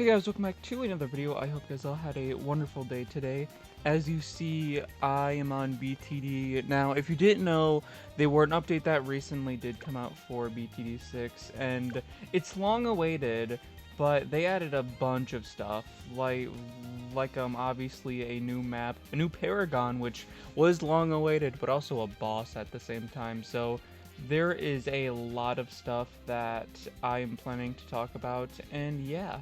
Hey guys, welcome back to another video. I hope you guys all had a wonderful day today. As you see, I am on BTD. Now, if you didn't know, they were an update that recently did come out for BTD 6, and it's long awaited, but they added a bunch of stuff, like obviously a new map, a new Paragon, which was long awaited, but also a boss at the same time, so there is a lot of stuff that I am planning to talk about, and yeah.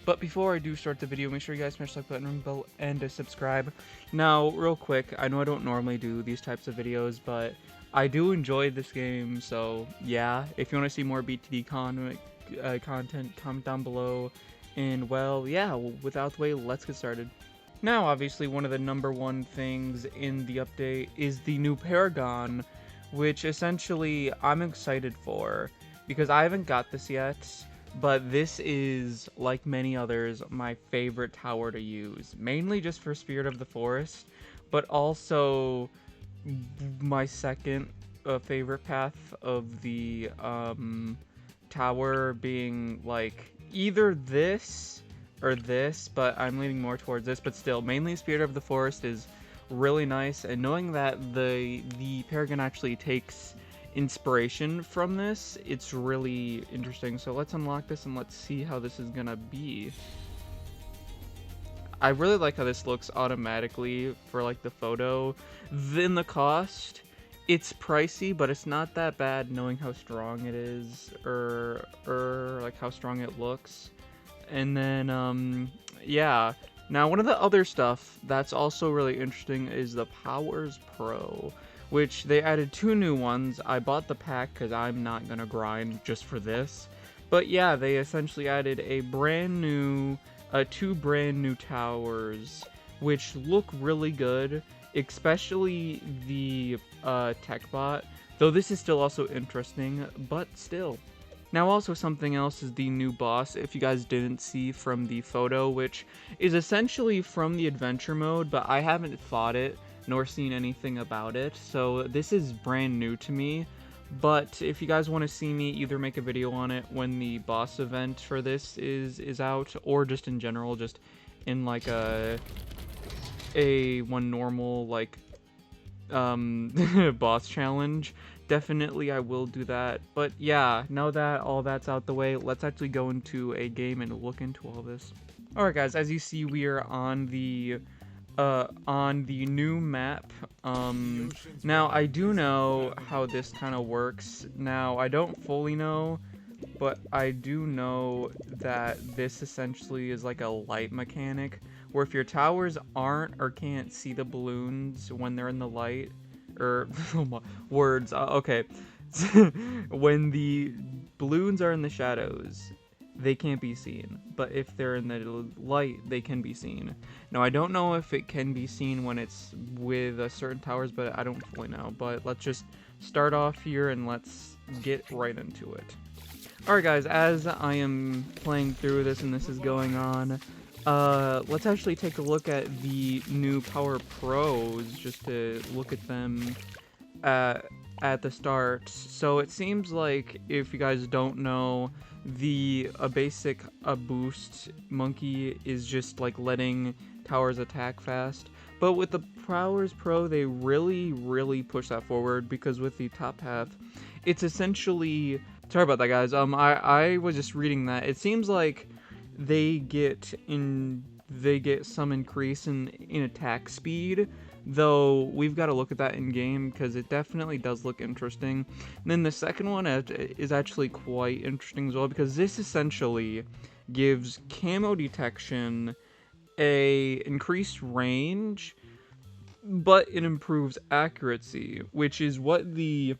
But before I do start the video, make sure you guys smash the like button, ring the bell, and subscribe. Now, real quick, I know I don't normally do these types of videos, but I do enjoy this game, so yeah. If you want to see more BTD content, comment down below. And well, yeah, without the way, let's get started. Now, obviously, one of the #1 things in the update is the new Paragon, which essentially I'm excited for, because I haven't got this yet. But this is, like many others, my favorite tower to use. Mainly just for Spirit of the Forest, but also my second favorite path of the tower being, like, either this or this, but I'm leaning more towards this. But still, mainly Spirit of the Forest is really nice, and knowing that the Paragon actually takes inspiration from this, it's really interesting. So let's unlock this and let's see how this is gonna be. I really like how this looks automatically for like the photo. Then the cost, it's pricey, but it's not that bad knowing how strong it is, or like how strong it looks. And then yeah, now one of the other stuff that's also really interesting is the Powers Pro, which they added 2 new ones. I bought the pack because I'm not gonna grind just for this. But yeah, they essentially added a brand new, 2 brand new towers, which look really good, especially the techbot. Though this is still also interesting, but still. Now also something else is the new boss, if you guys didn't see from the photo, which is essentially from the adventure mode, but I haven't fought it nor seen anything about it, so this is brand new to me. But if you guys want to see me either make a video on it when the boss event for this is out, or just in general, just in like a one normal like boss challenge, definitely I will do that. But yeah, now that all that's out the way, let's actually go into a game and look into all this. Alright guys, as you see, we are on the new map. Now I do know how this kind of works. Now I don't fully know, but I do know that this essentially is like a light mechanic, where if your towers aren't or can't see the balloons when they're in the light, or words, okay, when the balloons are in the shadows, they can't be seen, but if they're in the light, they can be seen. Now, I don't know if it can be seen when it's with certain towers, but I don't fully know. But let's just start off here and let's get right into it. Alright guys, as I am playing through this and this is going on, let's actually take a look at the new Power Pros, just to look at them at the start. So it seems like, if you guys don't know, the basic boost monkey is just like letting towers attack fast, but with the Powers Pro they really push that forward, because with the top path it's essentially, sorry about that guys, I was just reading that it seems like they get some increase in attack speed, though we've got to look at that in game because it definitely does look interesting. And then the second one is actually quite interesting as well, because this essentially gives camo detection a increased range, but it improves accuracy, which is what the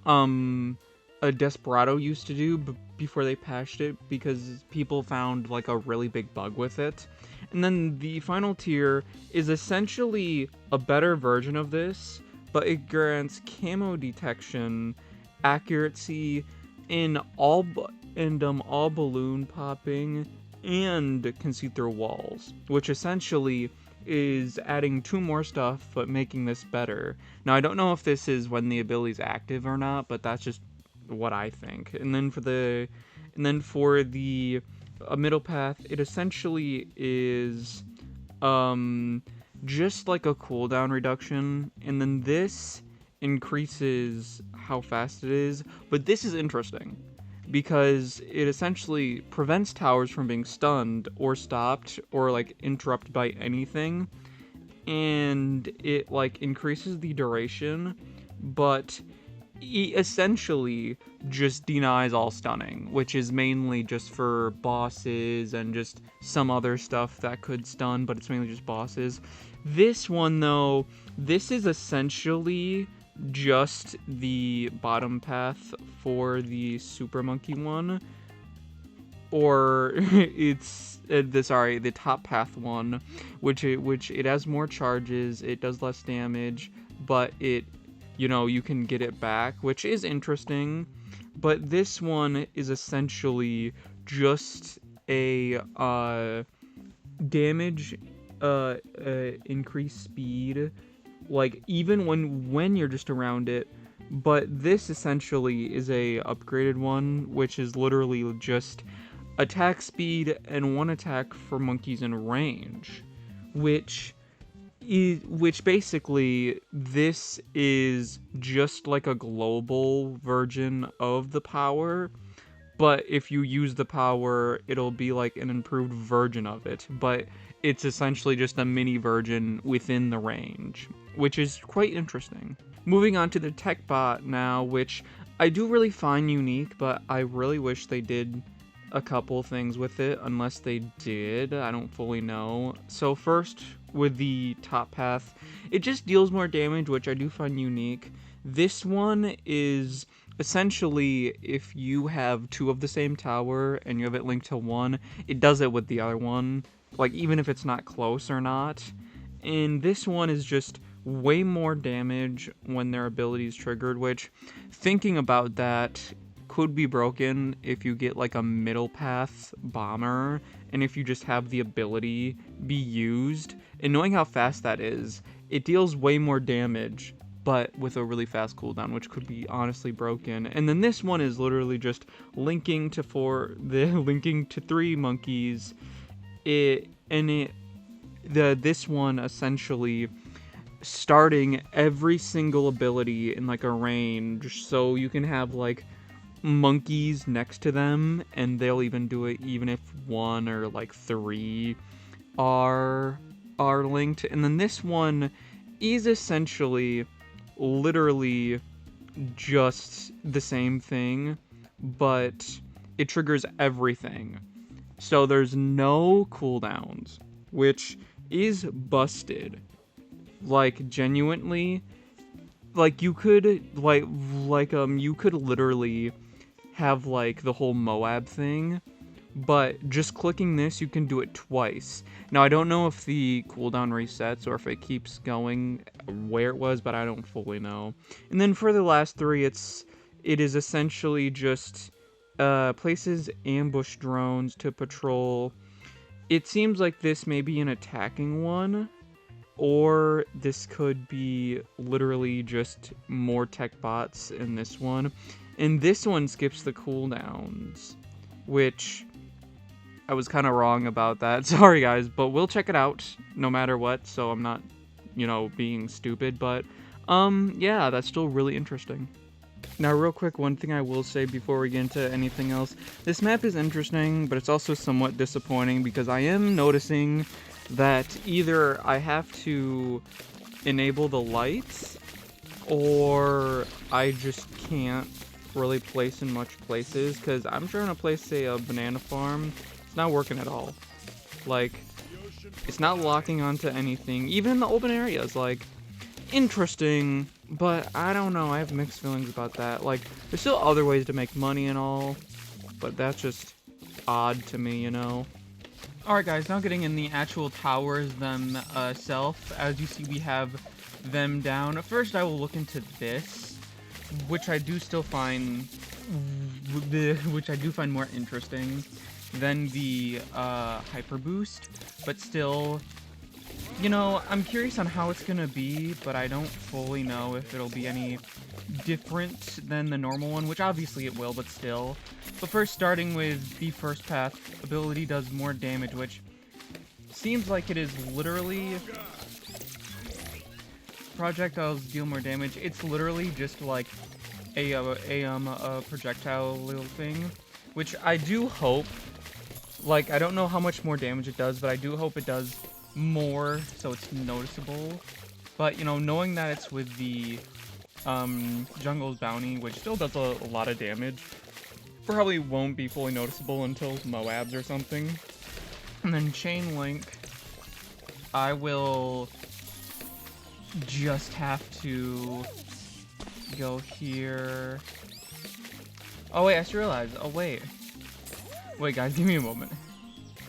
a Desperado used to do before they patched it, because people found like a really big bug with it. And then the final tier is essentially a better version of this, but it grants camo detection, accuracy in all balloon popping, and can see through walls, which essentially is adding 2 more stuff but making this better. Now I don't know if this is when the ability's active or not, but that's just what I think. And then for the a middle path. It essentially is just like a cooldown reduction, and then this increases how fast it is. But this is interesting because it essentially prevents towers from being stunned or stopped or like interrupted by anything, and it like increases the duration, but essentially just denies all stunning, which is mainly just for bosses and just some other stuff that could stun, but it's mainly just bosses. This one though, this is essentially just the bottom path for the super monkey one, or it's the top path one, which it has more charges, it does less damage, but it, you know, you can get it back, which is interesting. But this one is essentially just a damage increased speed, like even when you're just around it. But this essentially is a upgraded one, which is literally just attack speed and one attack for monkeys in range, which basically this is just like a global version of the power, but if you use the power, it'll be like an improved version of it, but it's essentially just a mini version within the range, which is quite interesting. Moving on to the techbot now, which I do really find unique, but I really wish they did a couple things with it, unless they did, I don't fully know. So first, with the top path, it just deals more damage, which I do find unique. This one is essentially, if you have two of the same tower and you have it linked to one, it does it with the other one, like even if it's not close or not. And this one is just way more damage when their ability is triggered, which, thinking about that, could be broken if you get like a middle path bomber, and if you just have the ability be used, and knowing how fast that is, it deals way more damage, but with a really fast cooldown, which could be honestly broken. And then this one is literally just linking to three monkeys. This one essentially starting every single ability in like a range, so you can have like monkeys next to them, and they'll even do it even if one or like three are linked. And then this one is essentially literally just the same thing, but it triggers everything, so there's no cooldowns, which is busted. Like genuinely, like you could you could literally have like the whole Moab thing, but just clicking this, you can do it twice. Now, I don't know if the cooldown resets or if it keeps going where it was, but I don't fully know. And then for the last three, it is essentially just places ambush drones to patrol. It seems like this may be an attacking one, or this could be literally just more tech bots in this one. And this one skips the cooldowns, which I was kind of wrong about that. Sorry, guys, but we'll check it out no matter what, so I'm not, you know, being stupid. But, yeah, that's still really interesting. Now, real quick, one thing I will say before we get into anything else. This map is interesting, but it's also somewhat disappointing because I am noticing that either I have to enable the lights, or I just can't really place in much places, because I'm trying to place, say, a banana farm. It's not working at all. Like, it's not locking onto anything, even in the open areas. Like, interesting, but I don't know, I have mixed feelings about that. Like, there's still other ways to make money and all, but that's just odd to me, you know? Alright guys, now getting in the actual towers themselves. As you see, we have them down. First, I will look into this, which I do find more interesting than the hyper boost, but still, You know, I'm curious on how it's gonna be, but I don't fully know if it'll be any different than the normal one, which obviously it will, but still. But first, starting with the first path, ability does more damage, which seems like it is literally... Projectiles deal more damage. It's literally just like a projectile little thing, which I do hope, like, I don't know how much more damage it does, but I do hope it does more so it's noticeable. But, you know, knowing that it's with the Jungle's Bounty, which still does a lot of damage, probably won't be fully noticeable until Moabs or something. And then Chain Link, I will just have to go here. Oh wait, I just realized. Oh wait. Wait guys, give me a moment.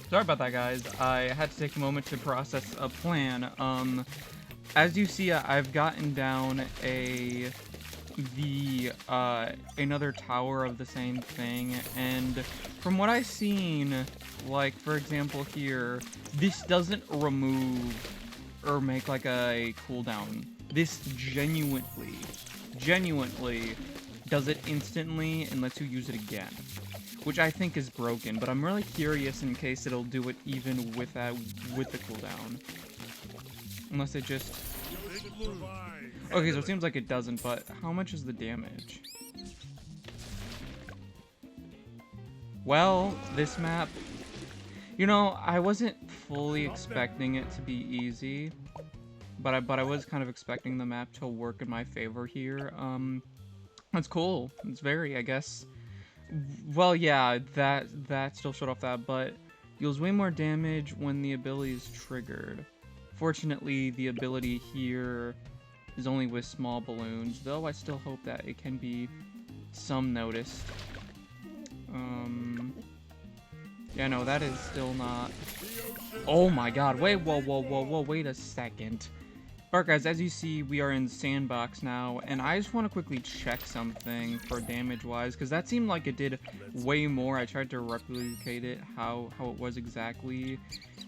Sorry about that, guys. I had to take a moment to process a plan. As you see, I've gotten down another tower of the same thing, and from what I've seen, like, for example here, this doesn't remove or make, like, a cooldown. This genuinely does it instantly and lets you use it again, which I think is broken, but I'm really curious in case it'll do it even with the cooldown. Unless it just... Okay, so it seems like it doesn't, but how much is the damage? Well, this map... You know, I wasn't fully expecting it to be easy, but I was kind of expecting the map to work in my favor here. That's cool. It's very, I guess... Well, yeah, that still showed off that, but deals way more damage when the ability is triggered. Fortunately, the ability here is only with small balloons, though I still hope that it can be some noticed. Yeah, no, that is still not... Oh my god, wait, whoa, wait a second. Alright guys, as you see, we are in Sandbox now, and I just want to quickly check something for damage-wise, because that seemed like it did way more. I tried to replicate it, how it was exactly.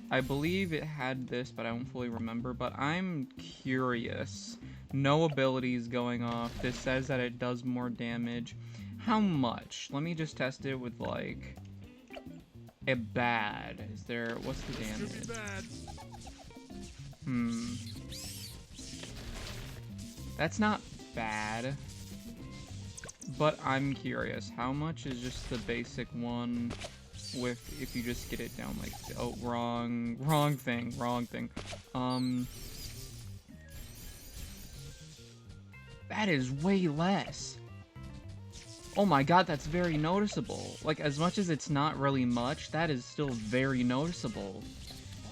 I believe it had this, but I don't fully remember, but I'm curious. No abilities going off. This says that it does more damage. How much? Let me just test it with, like, a bad. What's the damage? That's not bad, but I'm curious. How much is just the basic one with, if you just get it down like, oh, wrong thing. That is way less. Oh my god, that's very noticeable. Like, as much as it's not really much, that is still very noticeable.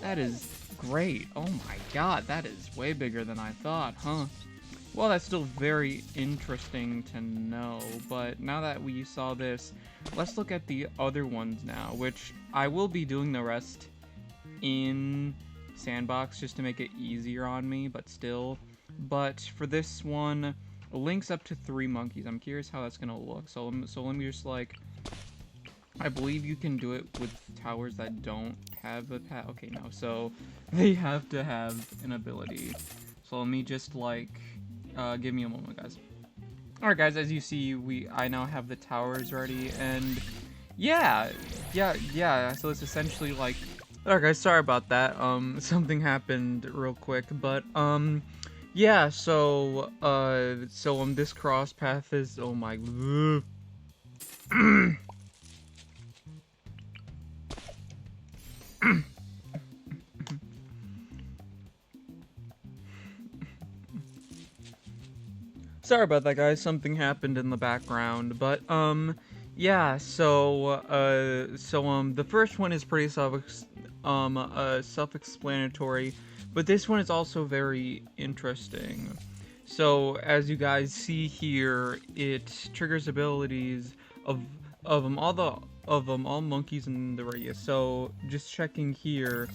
That is great. Oh my god, that is way bigger than I thought, huh? Well, that's still very interesting to know, but now that we saw this, let's look at the other ones now, which I will be doing the rest in Sandbox just to make it easier on me, but still. But for this one, links up to 3 monkeys. I'm curious how that's gonna look. So let me just, like, I believe you can do it with towers that don't have a path. Okay, no, so they have to have an ability. So let me just, like, give me a moment, guys. Alright, guys, as you see, I now have the towers ready, and yeah, so it's essentially like... Alright, guys, sorry about that, something happened real quick, but, yeah, so this cross path is, oh my... Sorry about that, guys. Something happened in the background, but, yeah, so the first one is pretty self-explanatory, but this one is also very interesting. So, as you guys see here, it triggers abilities of all monkeys in the radius. So, just checking here,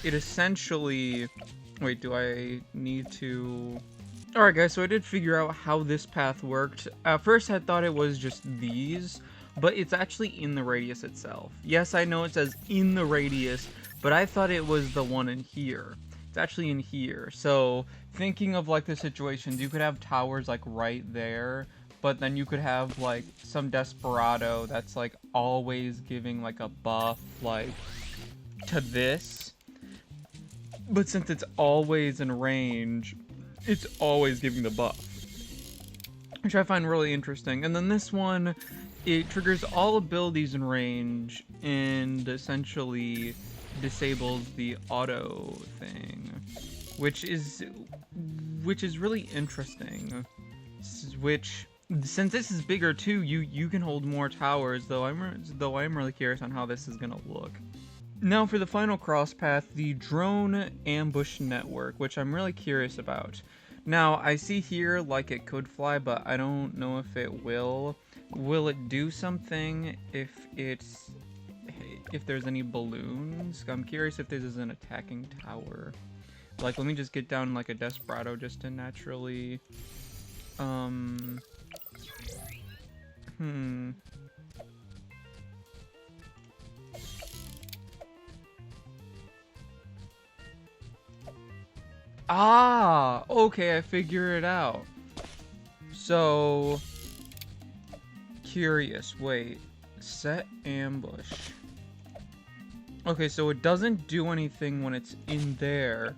it essentially... Wait, do I need to... Alright guys, so I did figure out how this path worked. At first I thought it was just these, but it's actually in the radius itself. Yes, I know it says in the radius, but I thought it was the one in here. It's actually in here. So thinking of like the situations, you could have towers like right there, but then you could have like some Desperado that's like always giving like a buff like to this. But since it's always in range, it's always giving the buff, which I find really interesting. And then this one, it triggers all abilities in range and essentially disables the auto thing, which is really interesting. Which, since this is bigger too, you can hold more towers. Though I'm really curious on how this is gonna look. Now for the final cross path, the drone ambush network, which I'm really curious about. Now I see here like it could fly, but I don't know if it will. Will it do something if there's any balloons? I'm curious if this is an attacking tower. Like, let me just get down like a Desperado just to naturally Ah, okay, I figure it out. So, curious, wait, set ambush. Okay, so it doesn't do anything when it's in there,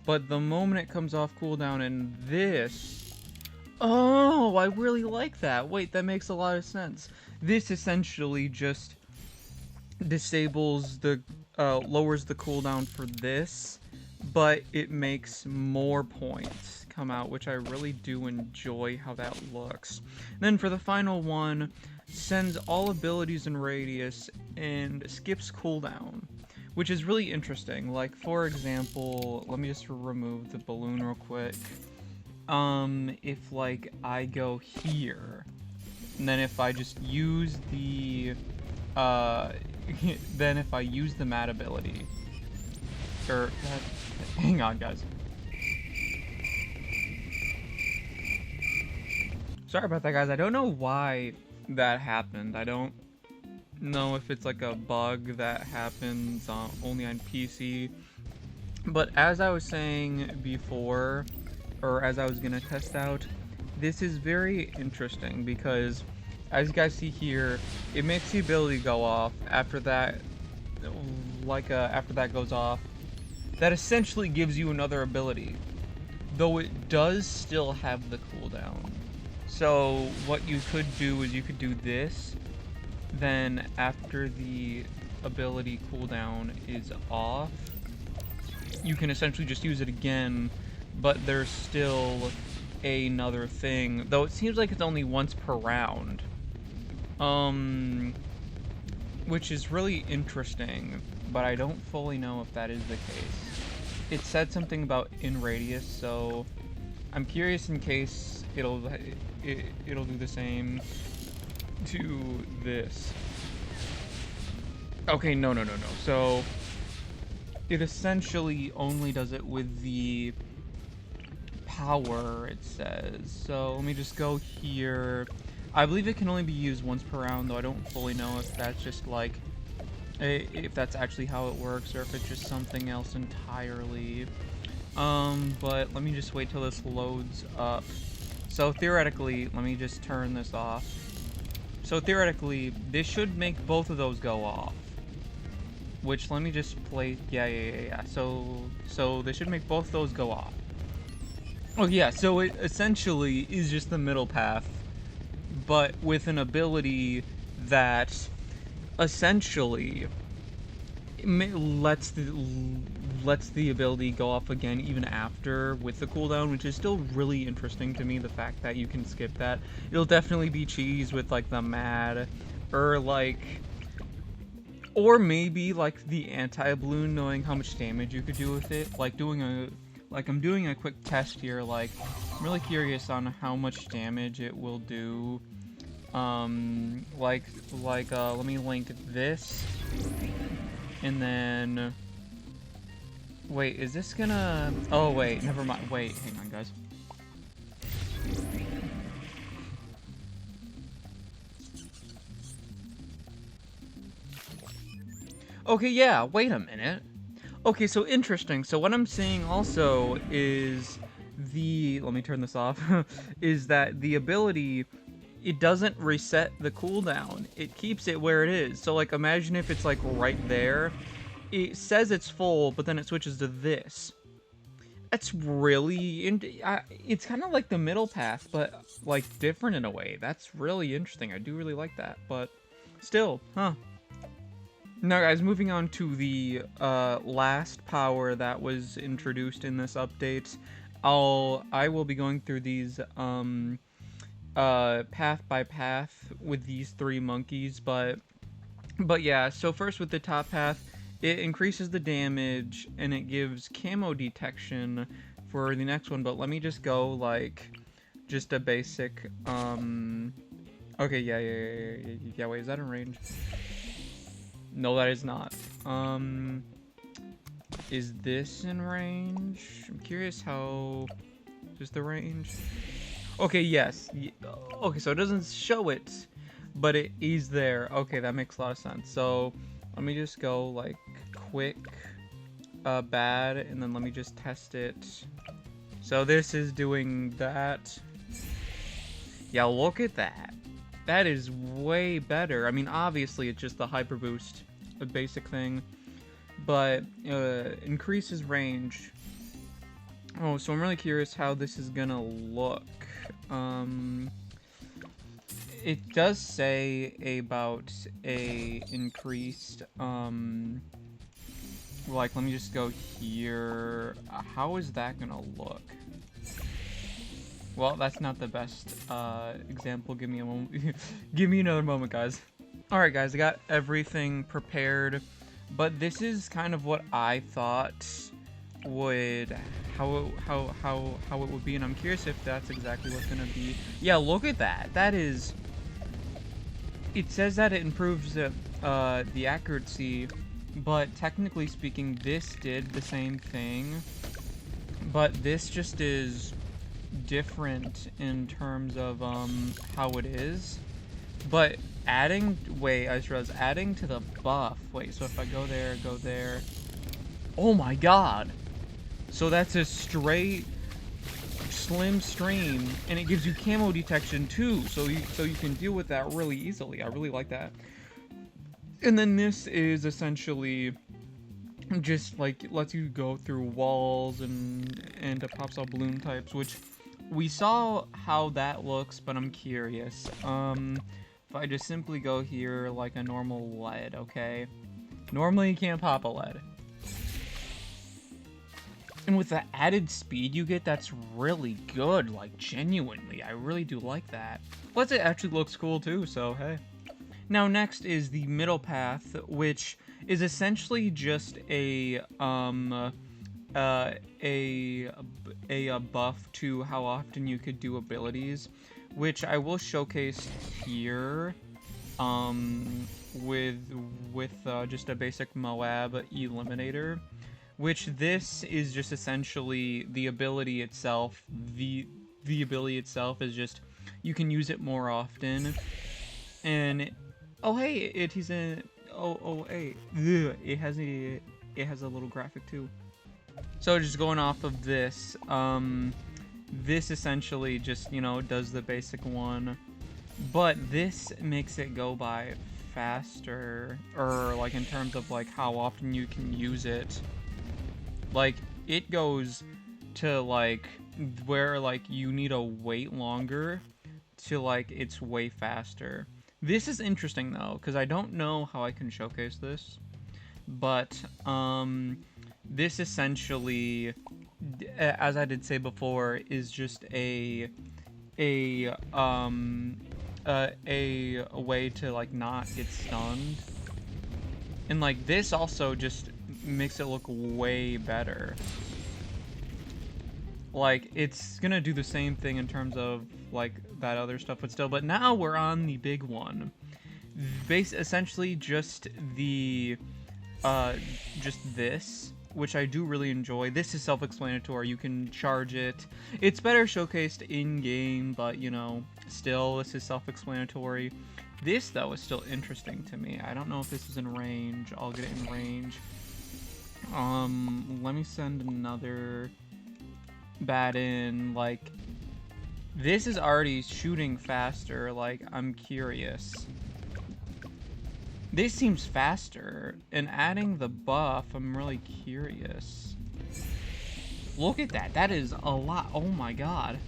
but the moment it comes off cooldown in this... Oh, I really like that. Wait, that makes a lot of sense. This essentially just disables the, lowers the cooldown for this, but it makes more points come out, which I really do enjoy how that looks. Then for the final one, sends all abilities in radius and skips cooldown, which is really interesting. Like, for example, let me just remove the balloon real quick. If like I go here, and then if I just use the then if I use the mat ability, or hang on, guys. Sorry about that, guys. I don't know why that happened. I don't know if it's like a bug that happens only on PC. But as I was saying before, or as I was gonna test out, this is very interesting because, as you guys see here, it makes the ability go off. After that, after that goes off, that essentially gives you another ability, though it does still have the cooldown. So what you could do is you could do this, then after the ability cooldown is off, you can essentially just use it again, but there's still another thing, though it seems like it's only once per round, which is really interesting, but I don't fully know if that is the case. It said something about in radius, so I'm curious in case it'll do the same to this. Okay, no. So it essentially only does it with the power, it says. So let me just go here. I believe it can only be used once per round, though I don't fully know if that's just like, if that's actually how it works, or if it's just something else entirely. But let me just wait till this loads up. So theoretically, let me just turn this off. So theoretically, this should make both of those go off. Which, let me just play, yeah. So they should make both those go off. Oh yeah, so it essentially is just the middle path, but with an ability that essentially lets the ability go off again even after with the cooldown, which is still really interesting to me, the fact that you can skip that. It'll definitely be cheese with like the mad, or maybe like the anti-balloon, knowing how much damage you could do with it. I'm doing a quick test here, like, I'm really curious on how much damage it will do. Let me link this, and then, wait, is this gonna, oh wait, never mind, wait, hang on, guys. Okay, yeah, wait a minute. Okay, so interesting. So what I'm seeing also is let me turn this off, is that the ability, it doesn't reset the cooldown. It keeps it where it is. So like imagine if it's like right there. It says it's full, but then it switches to this. That's really, it's kind of like the middle path, but like different in a way. That's really interesting. I do really like that, but still, huh? Now guys, moving on to the last power that was introduced in this update. I will be going through these path by path with these 3 monkeys, but yeah, so first with the top path, it increases the damage and it gives camo detection for the next one, but let me just go like just a basic okay, yeah, wait, is that in range? No, that is not. Is this in range? I'm curious how... Just the range? Okay, yes. Okay, so it doesn't show it, but it is there. Okay, that makes a lot of sense. So, let me just go, like, quick, bad, and then let me just test it. So this is doing that. Yeah, look at that. That is way better. I mean, obviously, it's just the hyper boost, a basic thing, but increases range. Oh, so I'm really curious how this is gonna look. It does say about a increased, like, let me just go here. How is that gonna look? Well, that's not the best example. Give me a moment. Give me another moment, guys. Alright, guys, I got everything prepared, but this is kind of what I thought would... how it would be, and I'm curious if that's exactly what's gonna be. Yeah, look at that. That is... It says that it improves the accuracy, but technically speaking, this did the same thing, but this just is different in terms of how it is. But adding, wait, I just realized, adding to the buff. Wait, so if I go there. Oh my god! So that's a straight slim stream, and it gives you camo detection too, so you can deal with that really easily. I really like that. And then this is essentially just like lets you go through walls and it pops out balloon types, which we saw how that looks, but I'm curious. If I just simply go here like a normal lead, okay? Normally you can't pop a lead. And with the added speed you get, that's really good, like genuinely. I really do like that. Plus it actually looks cool too, so hey. Now next is the middle path, which is essentially just a buff to how often you could do abilities, which I will showcase here with just a basic Moab Eliminator, which this is just essentially the ability itself. The ability itself is just, you can use it more often, and oh hey, it has a little graphic too. So just going off of this, this essentially just, you know, does the basic one, but this makes it go by faster, or like in terms of like how often you can use it. Like it goes to like where like you need to wait longer to like it's way faster. This is interesting though, because I don't know how I can showcase this, but this essentially, as I did say before, is just a way to like not get stunned, and like this also just makes it look way better. Like it's gonna do the same thing in terms of like that other stuff, but still. But now we're on the big one. Essentially just the just this, which I do really enjoy. This is self-explanatory. You can charge it. It's better showcased in-game, but you know, still this is self-explanatory. This though is still interesting to me. I don't know if this is in range. I'll get it in range. Let me send another bat in. Like, this is already shooting faster. Like, I'm curious. This seems faster, and adding the buff, I'm really curious. Look at that. That is a lot. Oh my god.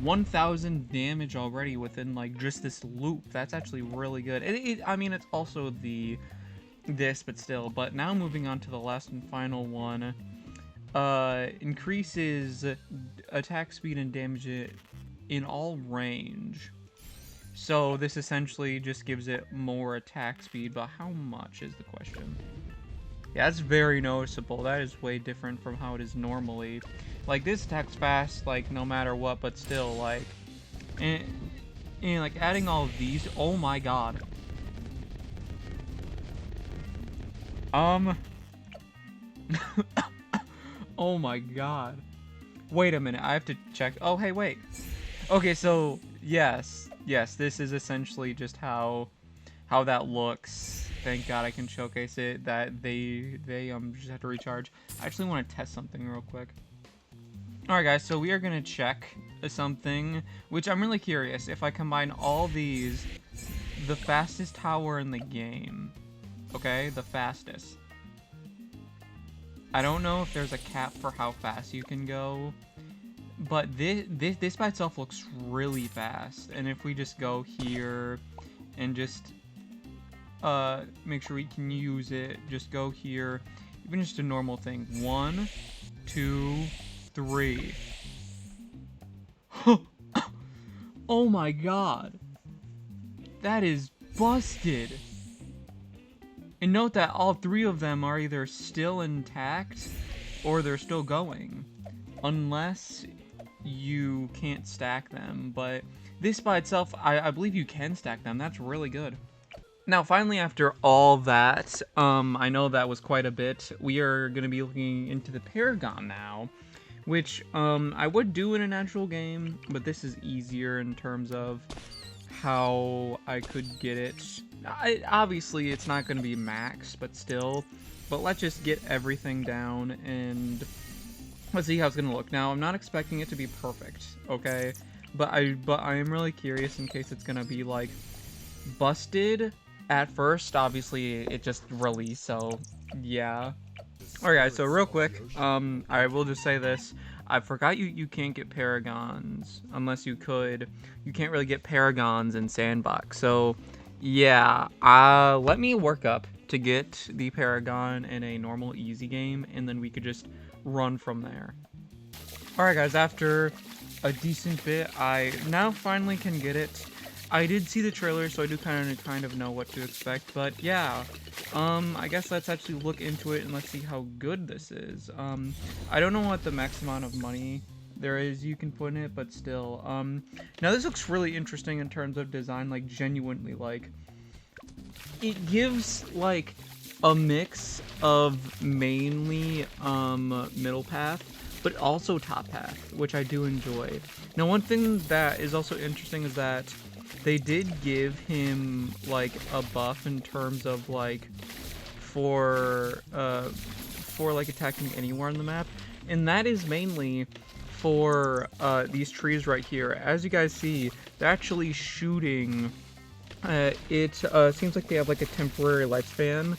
1,000 damage already within, like, just this loop. That's actually really good. I mean, it's also this, but still. But now moving on to the last and final one. Increases attack speed and damage in all range. So this essentially just gives it more attack speed, but how much is the question? Yeah, that's very noticeable. That is way different from how it is normally. Like, this attacks fast, like, no matter what, but still, like... And like, adding all of these... Oh my god. Oh my god. Wait a minute, I have to check... Oh, hey, wait. Okay, so, yes, this is essentially just how that looks. Thank god I can showcase it, that they just have to recharge. I actually want to test something real quick. Alright guys, so we are going to check something, which I'm really curious. If I combine all these, the fastest tower in the game, okay, the fastest. I don't know if there's a cap for how fast you can go, but this by itself looks really fast. And if we just go here and just make sure we can use it, just go here, even just a normal thing. 1, 2, 3. Oh my god. That is busted. And note that all 3 of them are either still intact or they're still going. Unless you can't stack them. But this by itself, I believe you can stack them. That's really good. Now, finally, after all that, I know that was quite a bit. We are going to be looking into the Paragon now, which I would do in a natural game, but this is easier in terms of how I could get it. Obviously, it's not going to be max, but still. But let's just get everything down, and let's see how it's going to look. Now, I'm not expecting it to be perfect, okay? But I am really curious in case it's going to be, like, busted. At first, obviously, it just released, so yeah. Alright guys, so real quick, I will just say this. I forgot you can't get Paragons, unless you could. You can't really get Paragons in Sandbox, so yeah. Let me work up to get the Paragon in a normal easy game, and then we could just run from there. Alright guys, after a decent bit, I now finally can get it. I did see the trailer, so I do kind of know what to expect, but yeah, I guess let's actually look into it and let's see how good this is. I don't know what the max amount of money there is you can put in it, but still, now this looks really interesting in terms of design, like, genuinely, like, it gives, like, a mix of mainly, middle path, but also top path, which I do enjoy. Now, one thing that is also interesting is that they did give him, like, a buff in terms of, like, for like, attacking anywhere on the map. And that is mainly for, these trees right here. As you guys see, they're actually shooting. It seems like they have, like, a temporary lifespan,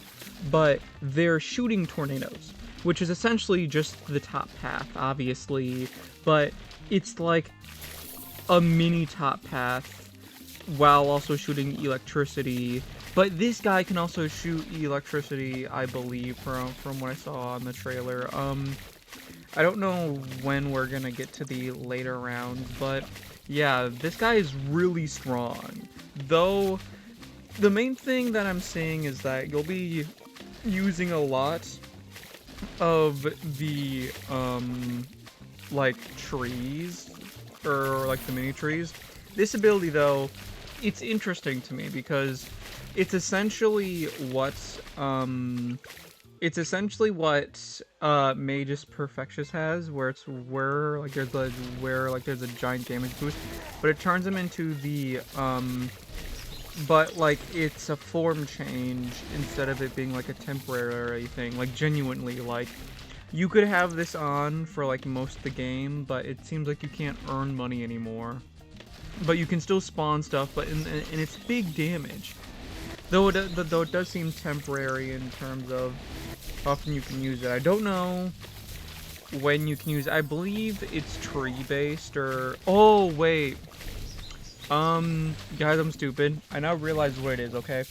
but they're shooting tornadoes, which is essentially just the top path, obviously. But it's, like, a mini top path, while also shooting electricity. But this guy can also shoot electricity, I believe, from what I saw on the trailer. I don't know when we're gonna get to the later rounds, but yeah, this guy is really strong. Though, the main thing that I'm seeing is that you'll be using a lot of the, like, trees, or, like, the mini trees. This ability, though, it's interesting to me because it's essentially what Magus Perfectus has, where there's a giant damage boost, but it turns him into the but like it's a form change instead of it being like a temporary thing. Like genuinely, like you could have this on for like most of the game, but it seems like you can't earn money anymore. But you can still spawn stuff, but and it's big damage. Though it does seem temporary in terms of how often you can use it. I don't know when you can use it. I believe it's tree based or oh wait. Guys, I'm stupid. I now realize what it is, okay?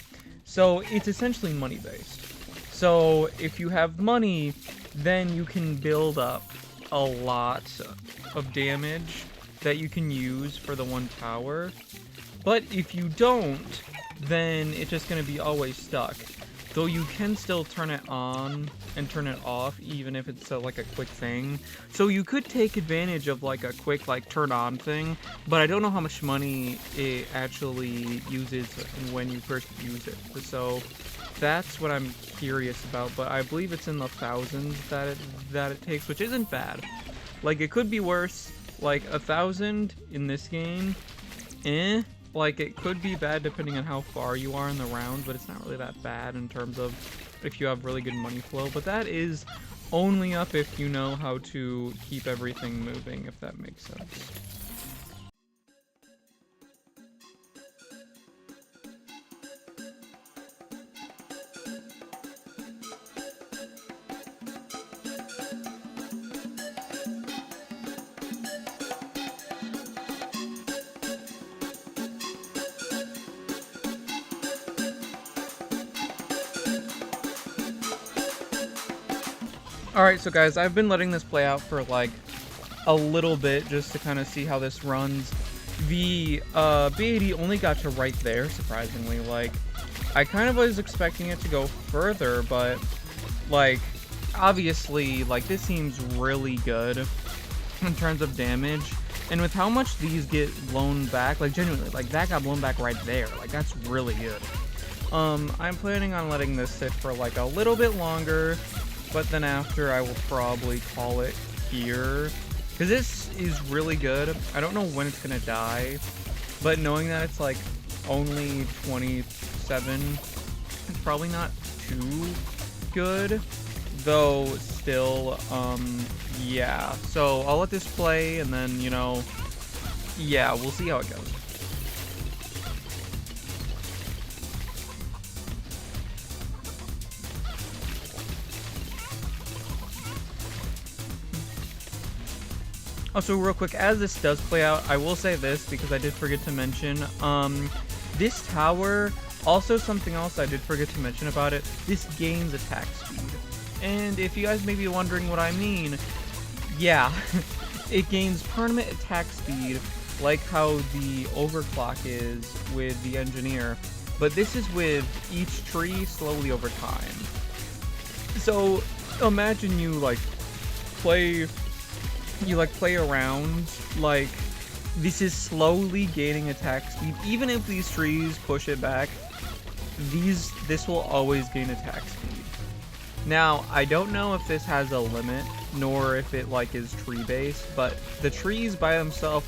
So, it's essentially money-based. So, if you have money, then you can build up a lot of damage that you can use for the one tower. But if you don't, then it's just going to be always stuck. Though you can still turn it on and turn it off, even if it's like a quick thing. So you could take advantage of like a quick like turn on thing, but I don't know how much money it actually uses when you first use it. So that's what I'm curious about, but I believe it's in the thousands that it takes, which isn't bad. Like it could be worse. Like 1,000 in this game, like, it could be bad depending on how far you are in the round, but it's not really that bad in terms of if you have really good money flow. But that is only up if you know how to keep everything moving, if that makes sense. Alright, so guys, I've been letting this play out for like a little bit just to kind of see how this runs. The B80 only got to right there, surprisingly. Like, I kind of was expecting it to go further, but like, obviously, like, this seems really good in terms of damage. And with how much these get blown back, like, genuinely, like, that got blown back right there. Like, that's really good. I'm planning on letting this sit for like a little bit longer. But then after, I will probably call it here. Because this is really good. I don't know when it's going to die. But knowing that it's like only 27, it's probably not too good. Though, still, yeah. So, I'll let this play and then, you know, yeah, we'll see how it goes. Also, real quick, as this does play out, I will say this because I did forget to mention, this tower, also something else I did forget to mention about it, this gains attack speed. And if you guys may be wondering what I mean, yeah, it gains permanent attack speed like how the overclock is with the engineer, but this is with each tree slowly over time. So, imagine you, like, play around, like, this is slowly gaining attack speed. Even if these trees push it back, this will always gain attack speed. Now, I don't know if this has a limit, nor if it, like, is tree-based, but the trees by themselves,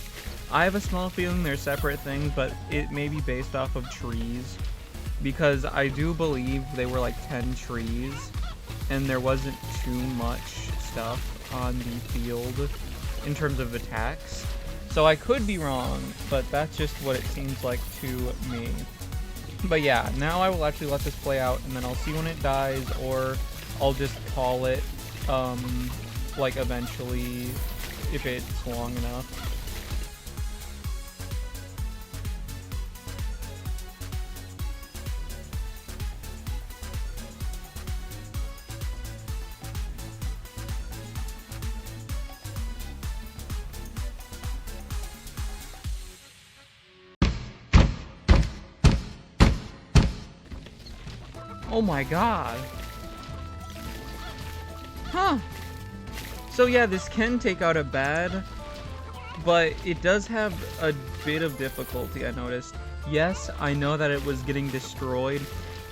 I have a small feeling they're separate things, but it may be based off of trees, because I do believe they were, like, 10 trees, and there wasn't too much stuff on the field in terms of attacks. So I could be wrong, but that's just what it seems like to me. But yeah, now I will actually let this play out, and then I'll see when it dies, or I'll just call it, like, eventually, if it's long enough. Oh my god. Huh. So yeah, this can take out a bad, but it does have a bit of difficulty, I noticed. Yes, I know that it was getting destroyed.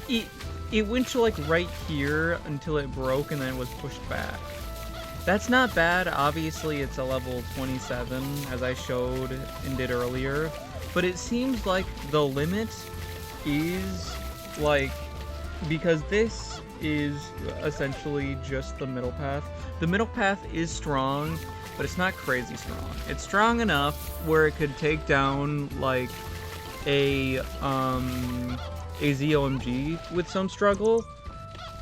It went to like right here until it broke and then it was pushed back. That's not bad. Obviously, it's a level 27, as I showed and did earlier. But it seems like the limit is like, because this is essentially just the middle path. The middle path is strong, but it's not crazy strong. It's strong enough where it could take down like a ZOMG with some struggle,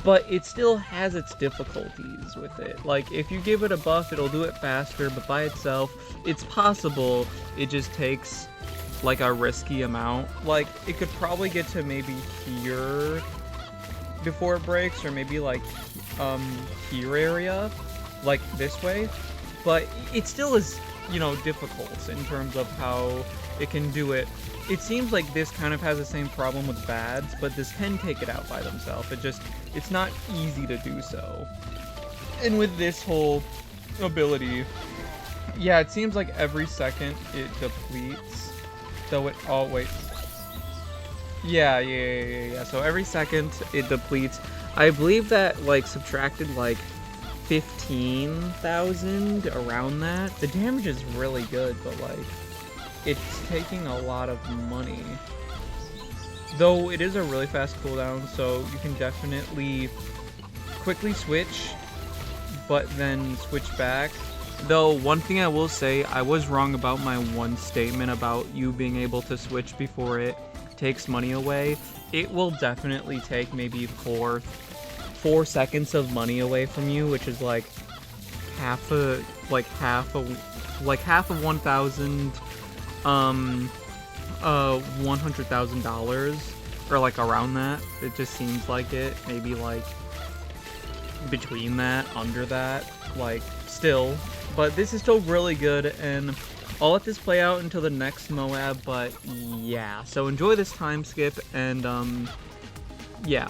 but it still has its difficulties with it. Like, if you give it a buff, it'll do it faster, but by itself, it's possible. It just takes like a risky amount. Like, it could probably get to maybe here before it breaks, or maybe like here area, like this way, but it still is, you know, difficult in terms of how it can do it. It seems like this kind of has the same problem with bads, but this can take it out by themselves. It's not easy to do so. And with this whole ability, yeah, it seems like every second it depletes, though it, oh wait. Yeah. So every second it depletes. I believe that like subtracted like 15,000 around that. The damage is really good, but like it's taking a lot of money. Though it is a really fast cooldown, so you can definitely quickly switch, but then switch back. Though one thing I will say, I was wrong about my one statement about you being able to switch before it takes money away. It will definitely take maybe four seconds of money away from you, which is like half of 1,000 $100,000, or like around that. It just seems like it, maybe like between that, under that, like still. But this is still really good, and I'll let this play out until the next Moab, but yeah. So enjoy this time skip, and yeah.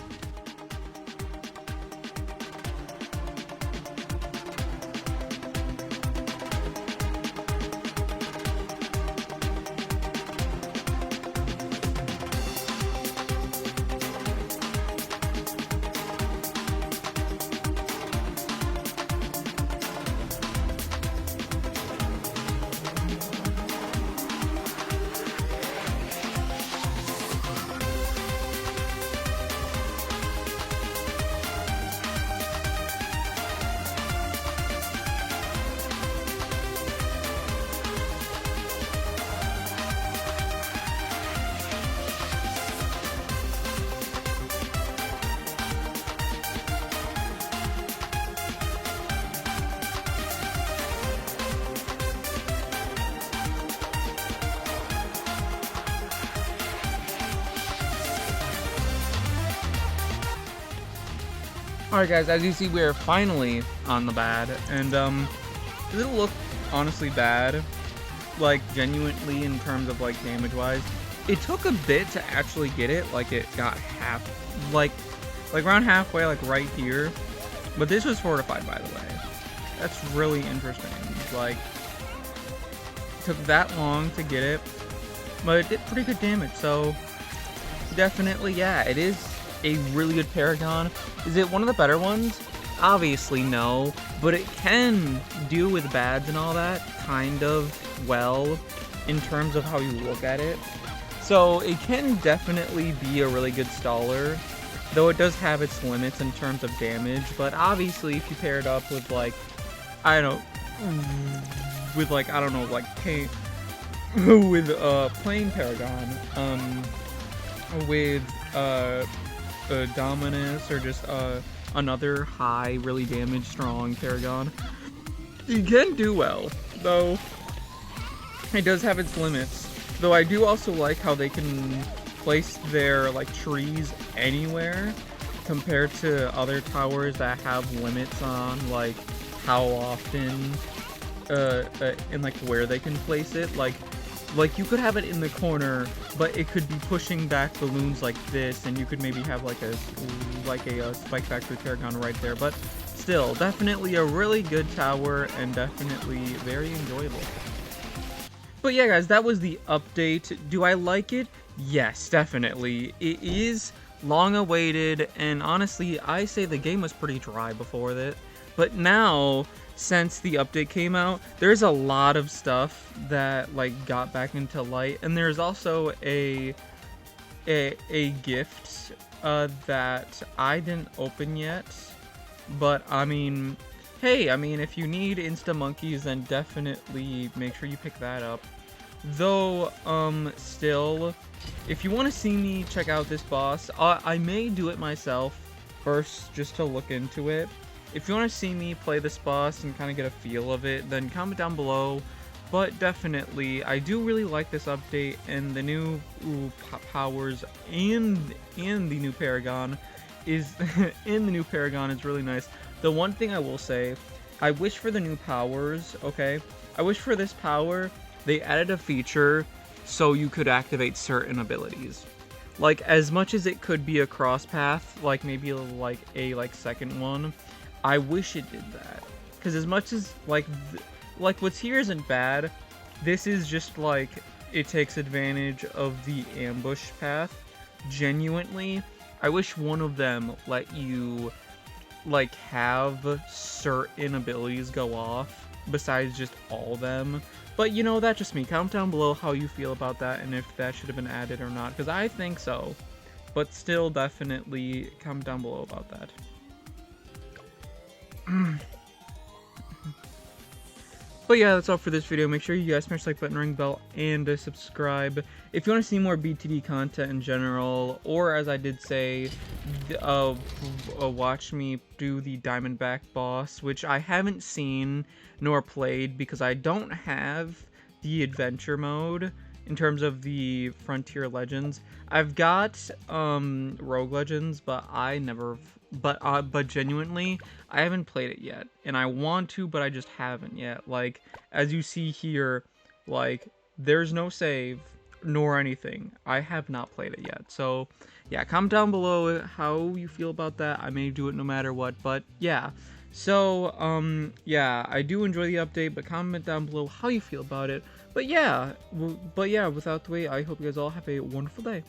Alright guys, as you see, we're finally on the bad, and it didn't look honestly bad, like genuinely in terms of like damage wise. It took a bit to actually get it, like it got half, like around halfway, like right here, but this was fortified, by the way. That's really interesting. Like, it took that long to get it, but it did pretty good damage, so definitely, yeah, it is a really good Paragon. Is it one of the better ones? Obviously no, but it can deal with bads and all that kind of well in terms of how you look at it. So it can definitely be a really good staller, though it does have its limits in terms of damage. But obviously if you pair it up with like, I don't know, with like, I don't know, like with plain Paragon, with Dominus, or just another high, really damage strong Paragon, you can do well, though it does have its limits. Though I do also like how they can place their like trees anywhere compared to other towers that have limits on like how often and like where they can place it. Like you could have it in the corner, but it could be pushing back balloons like this, and you could maybe have like a Spike Factory Paragon right there. But still, definitely a really good tower, and definitely very enjoyable. But yeah, guys, that was the update. Do I like it? Yes, definitely. It is long awaited, and honestly, I say the game was pretty dry before that. But now, since the update came out, there's a lot of stuff that like got back into light, and there's also a a gift that I didn't open yet, but I mean, hey, I mean, if you need insta monkeys, then definitely make sure you pick that up. Though, still, if you want to see me check out this boss, I may do it myself first just to look into it. If you want to see me play this boss and kind of get a feel of it, then comment down below. But definitely, I do really like this update, and the new powers and the new Paragon is in the new Paragon is really nice. The one thing I will say, I wish for the new powers, okay? I wish for this power they added a feature so you could activate certain abilities. Like, as much as it could be a cross path, like maybe like a second one, I wish it did that. Because as much as like what's here isn't bad, this is just like it takes advantage of the ambush path. Genuinely, I wish one of them let you like have certain abilities go off besides just all of them. But you know, that's just me. Comment down below how you feel about that and if that should have been added or not, because I think so. But still, definitely comment down below about that. But yeah, that's all for this video. Make sure you guys smash the like button, ring bell, and subscribe. If you want to see more BTD content in general, or as I did say, watch me do the Diamondback boss, which I haven't seen nor played because I don't have the adventure mode in terms of the Frontier Legends. I've got Rogue Legends, but I never. But genuinely, I haven't played it yet, and I want to, but I just haven't yet. Like, as you see here, like, there's no save, nor anything. I have not played it yet, so, yeah, comment down below how you feel about that. I may do it no matter what, but, yeah. So, yeah, I do enjoy the update, but comment down below how you feel about it. But, yeah, without the way, I hope you guys all have a wonderful day.